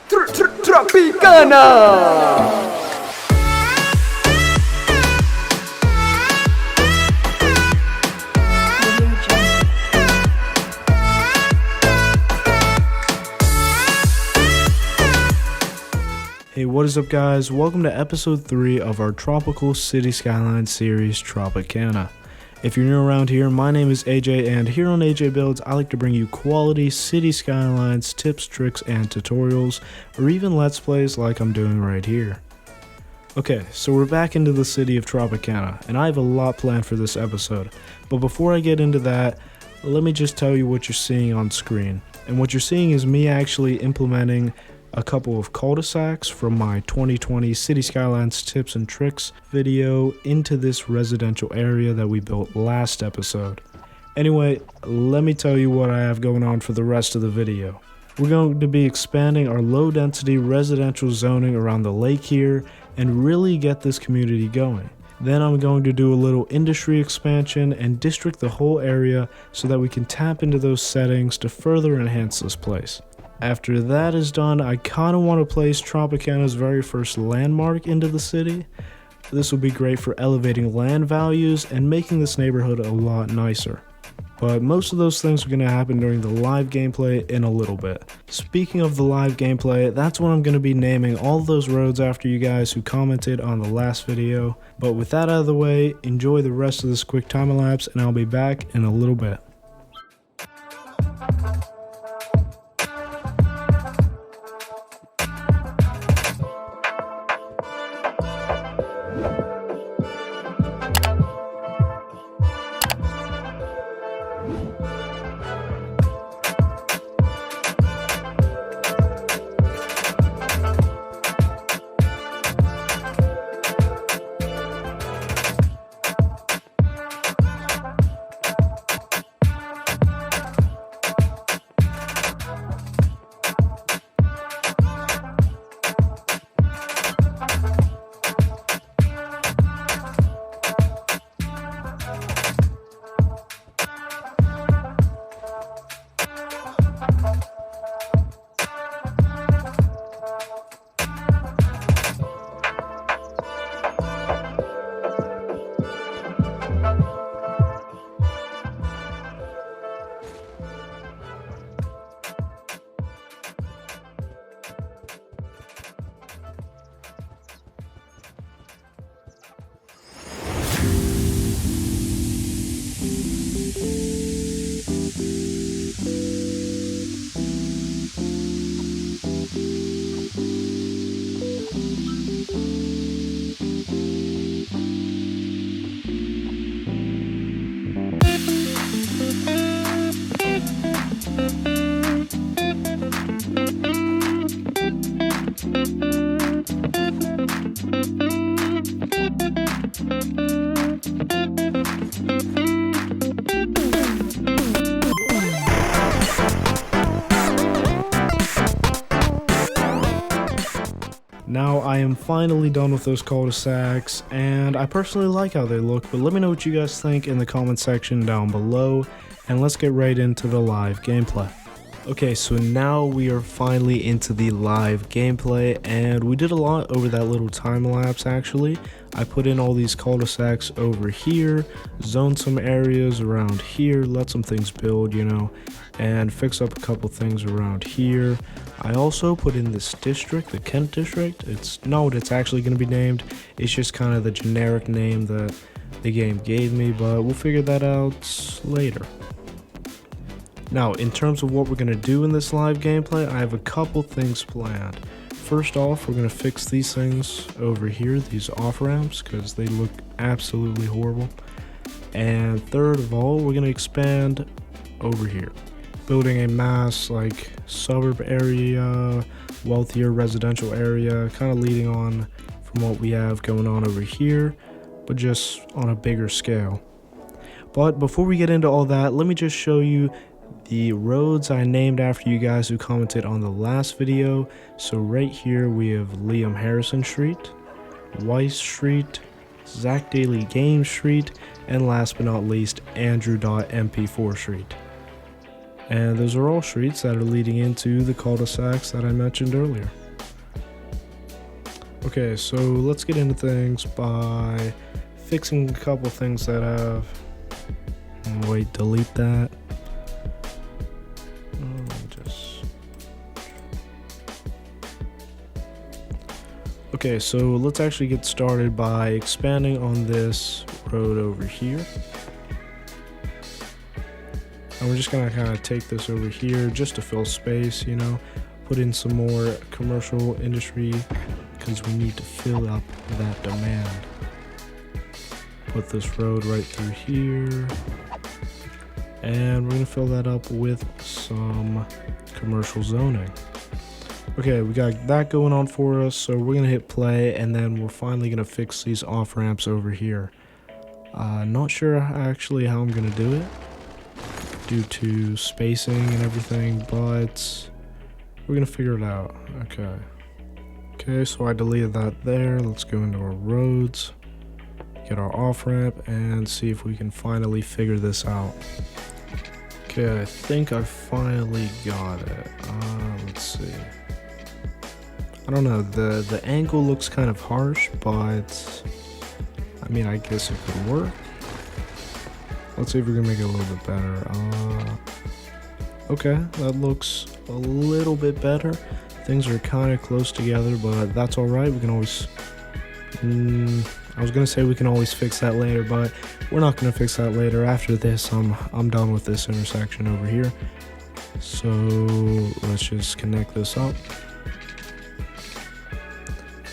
Tropicana! Hey, what is up guys? Welcome to episode 3 of our Tropical City Skylines series, Tropicana. If you're new around here, my name is AJ, and here on AJ Builds, I like to bring you quality city skylines, tips, tricks, and tutorials, or even let's plays like I'm doing right here. Okay, so we're back into the city of Tropicana, and I have a lot planned for this episode, but before I get into that, let me just tell you what you're seeing on screen. And what you're seeing is me actually implementing a couple of cul-de-sacs from my 2020 City Skylines tips and tricks video into this residential area that we built last episode. Anyway, let me tell you what I have going on for the rest of the video. We're going to be expanding our low density residential zoning around the lake here and really get this community going. Then I'm going to do a little industry expansion and district the whole area so that we can tap into those settings to further enhance this place. After that is done, I kind of want to place Tropicana's very first landmark into the city. This will be great for elevating land values and making this neighborhood a lot nicer. But most of those things are going to happen during the live gameplay in a little bit. Speaking of the live gameplay, that's when I'm going to be naming all those roads after you guys who commented on the last video. But with that out of the way, enjoy the rest of this quick time lapse and I'll be back in a little bit. Now I am finally done with those cul-de-sacs, and I personally like how they look, but let me know what you guys think in the comment section down below, and let's get right into the live gameplay. Okay, so now we are finally into the live gameplay, and we did a lot over that little time lapse actually. I put in all these cul-de-sacs over here, zoned some areas around here, let some things build, you know, and fix up a couple things around here. I also put in this district, the Kent district. It's not what it's actually going to be named, it's just kind of the generic name that the game gave me, but we'll figure that out later. Now, in terms of what we're going to do in this live gameplay, I have a couple things planned. First off, we're going to fix these things over here, these off-ramps, because they look absolutely horrible. And third of all, we're going to expand over here, building a mass like suburb area, wealthier residential area, kind of leading on from what we have going on over here, but just on a bigger scale. But before we get into all that, let me just show you the roads I named after you guys who commented on the last video. So right here we have Liam Harrison Street, Weiss Street, Zach Daily Game Street, and last but not least, Andrew.mp4 Street. And those are all streets that are leading into the cul-de-sacs that I mentioned earlier. Okay, so let's get into things by fixing a couple things that have... Wait, delete that. Okay, so let's actually get started by expanding on this road over here. And we're just gonna kind of take this over here just to fill space, you know, put in some more commercial industry because we need to fill up that demand. Put this road right through here. And we're gonna fill that up with some commercial zoning. Okay, we got that going on for us, so we're gonna hit play and then we're finally gonna fix these off ramps over here. Not sure actually how I'm gonna do it due to spacing and everything, but we're gonna figure it out. Okay, so I deleted that there. Let's go into our roads, get our off ramp, and see if we can finally figure this out. Okay, I think I finally got it. Let's see. I don't know, the angle looks kind of harsh, but I mean, I guess it could work. Let's see if we can make it a little bit better. Okay, that looks a little bit better. Things are kind of close together, but that's all right. We can always... I was gonna say we can always fix that later, but we're not gonna fix that later. After this, I'm done with this intersection over here. So let's just connect this up.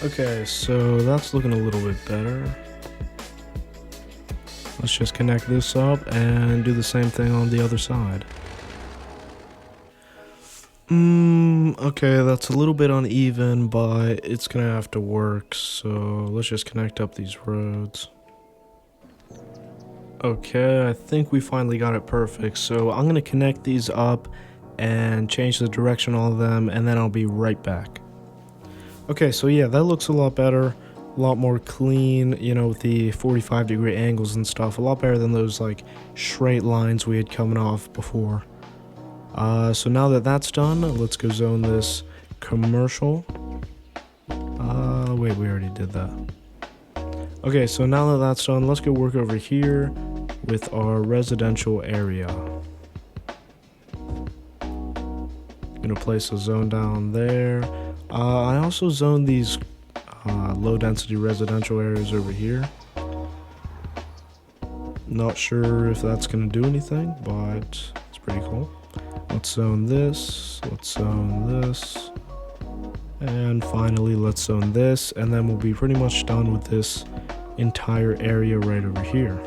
Okay, so that's looking a little bit better. Let's just connect this up and do the same thing on the other side. Okay, that's a little bit uneven, but it's gonna have to work, so let's just connect up these roads. Okay, I think we finally got it perfect, so I'm gonna connect these up and change the direction on them, and then I'll be right back. Okay, so yeah, that looks a lot better, a lot more clean, you know, with the 45-degree angles and stuff, a lot better than those like straight lines we had coming off before. So now that that's done, let's go zone this commercial. Wait, we already did that. Okay, so now that that's done, let's go work over here with our residential area. Gonna place a zone down there. I also zoned these low density residential areas over here. Not sure if that's gonna do anything, but it's pretty cool. Let's zone this, let's zone this, and finally let's zone this, and then we'll be pretty much done with this entire area right over here.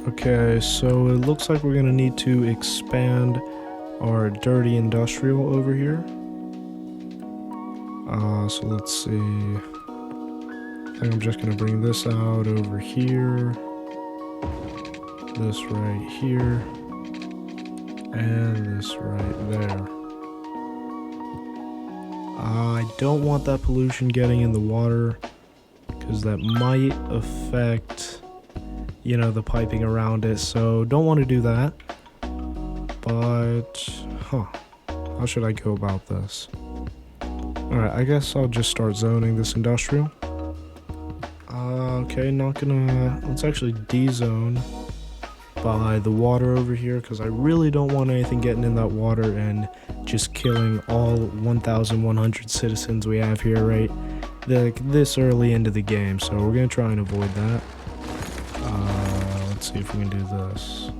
Okay, so it looks like we're gonna need to expand our dirty industrial over here. So let's see. I think I'm just gonna bring this out over here, this right here, and this right there. I don't want that pollution getting in the water because that might affect, you know, the piping around it, so don't want to do that. But how should I go about this? Alright, I guess I'll just start zoning this industrial. Okay, let's actually de-zone by the water over here, because I really don't want anything getting in that water and just killing all 1,100 citizens we have here right this early into the game, so we're gonna try and avoid that. Let's see if we can do this.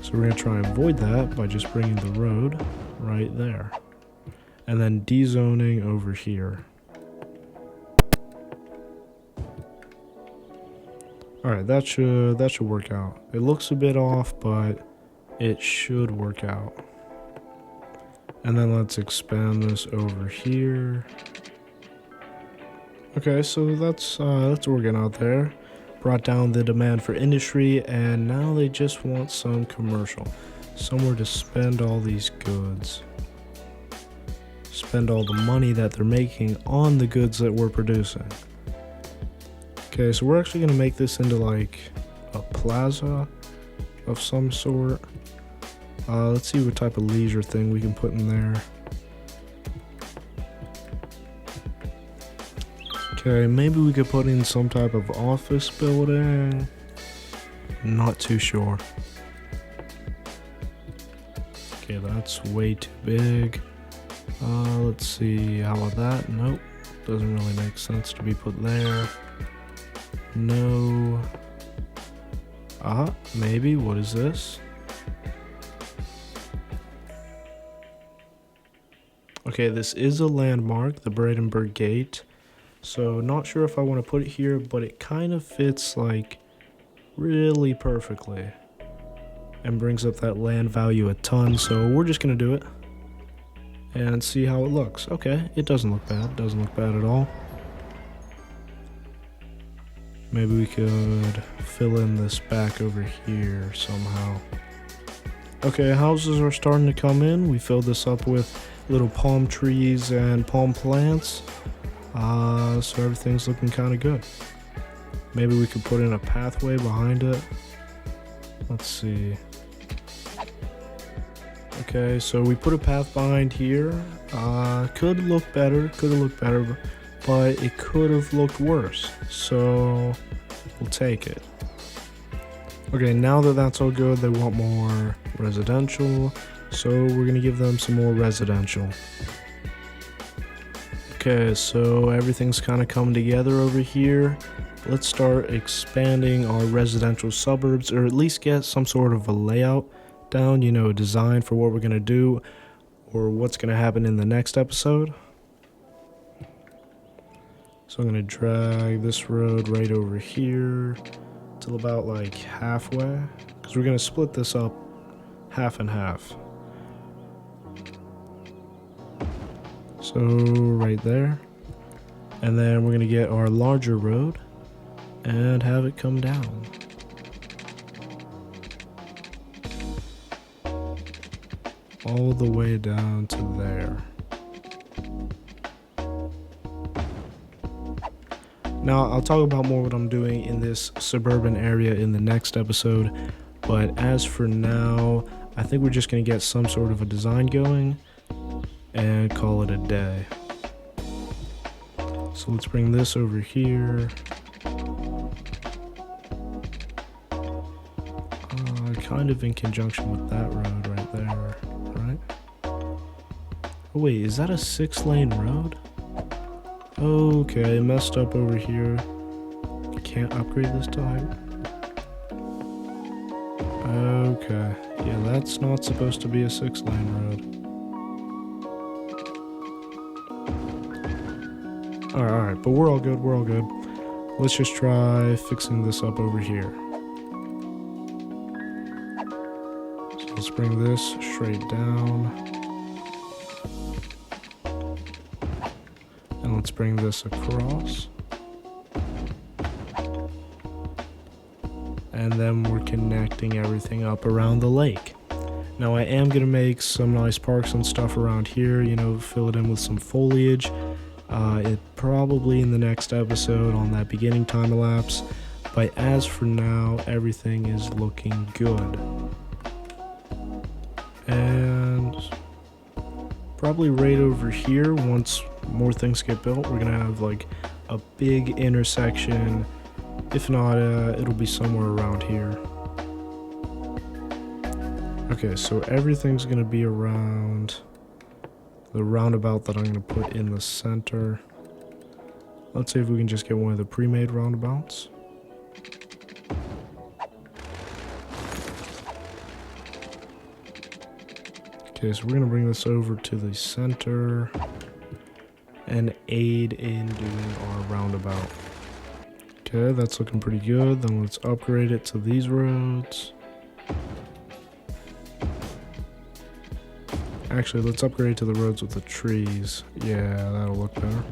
So we're gonna try and avoid that by just bringing the road right there, and then de-zoning over here. Alright, that should work out. It looks a bit off, but it should work out. And then let's expand this over here. Okay, so that's working out there. Brought down the demand for industry, and now they just want some commercial. Somewhere to spend all these goods. Spend all the money that they're making on the goods that we're producing. Okay, so we're actually gonna make this into like a plaza of some sort. Let's see what type of leisure thing we can put in there. Okay, maybe we could put in some type of office building. Not too sure. Okay, that's way too big. Let's see, how about that? Nope, doesn't really make sense to be put there. No. Maybe, what is this? Okay, this is a landmark, the Brandenburg Gate. So not sure if I want to put it here, but it kind of fits like really perfectly. And brings up that land value a ton, so we're just gonna do it. And see how it looks. Okay, it doesn't look bad, doesn't look bad at all. Maybe we could fill in this back over here somehow. Okay, houses are starting to come in. We filled this up with little palm trees and palm plants. So everything's looking kind of good. Maybe we could put in a pathway behind it. Let's see. Okay, so we put a path behind here. Could look better, but it could have looked worse. So we'll take it. Okay, now that that's all good, they want more residential. So we're gonna give them some more residential. Okay, so everything's kind of come together over here. Let's start expanding our residential suburbs, or at least get some sort of a layout down, you know, a design for what we're gonna do or what's gonna happen in the next episode. So I'm gonna drag this road right over here till about like halfway, because we're gonna split this up half and half. So right there, and then we're gonna get our larger road and have it come down. All the way down to there. Now, I'll talk about more what I'm doing in this suburban area in the next episode, but as for now, I think we're just going to get some sort of a design going and call it a day. So let's bring this over here. Kind of in conjunction with that road right there, right? Oh wait, is that a 6-lane road? Okay, messed up over here. Can't upgrade this time. Okay, yeah, that's not supposed to be a 6-lane road. Alright, but we're all good, we're all good. Let's just try fixing this up over here. So let's bring this straight down. And let's bring this across. And then we're connecting everything up around the lake. Now I am going to make some nice parks and stuff around here, you know, fill it in with some foliage. It probably in the next episode on that beginning time lapse. But as for now, everything is looking good. And probably right over here, once more things get built, we're gonna have like a big intersection. If not, it'll be somewhere around here. Okay, so everything's gonna be around the roundabout that I'm gonna put in the center. Let's see if we can just get one of the pre-made roundabouts. Okay, so we're gonna bring this over to the center and aid in doing our roundabout. Okay, that's looking pretty good. Then let's upgrade it to these roads. Actually, let's upgrade to the roads with the trees. Yeah, that'll look better.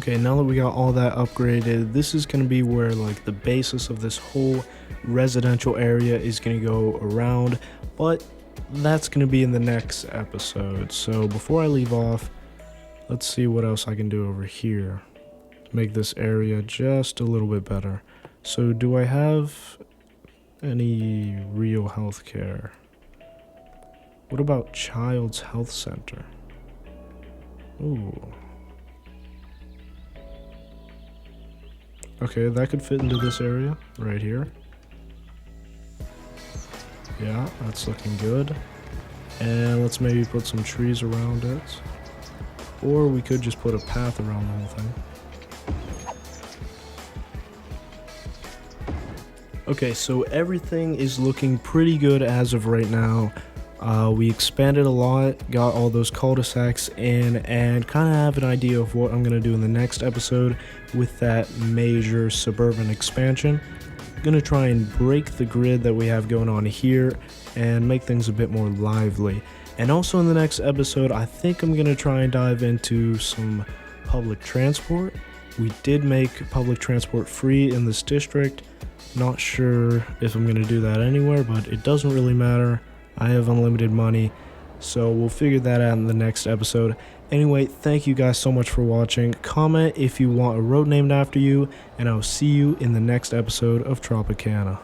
Okay, now that we got all that upgraded, this is going to be where like the basis of this whole residential area is going to go around, but that's going to be in the next episode. So before I leave off, let's see what else I can do over here to make this area just a little bit better. So do I have any real health care? What about Child's Health Center? Ooh. Okay, that could fit into this area right here. Yeah, that's looking good. And let's maybe put some trees around it. Or we could just put a path around the whole thing. Okay, so everything is looking pretty good as of right now. We expanded a lot, got all those cul-de-sacs in, and kind of have an idea of what I'm going to do in the next episode with that major suburban expansion. I'm going to try and break the grid that we have going on here and make things a bit more lively. And also in the next episode, I think I'm going to try and dive into some public transport. We did make public transport free in this district. Not sure if I'm going to do that anywhere, but it doesn't really matter. I have unlimited money, so we'll figure that out in the next episode. Anyway, thank you guys so much for watching. Comment if you want a road named after you, and I'll see you in the next episode of Tropicana.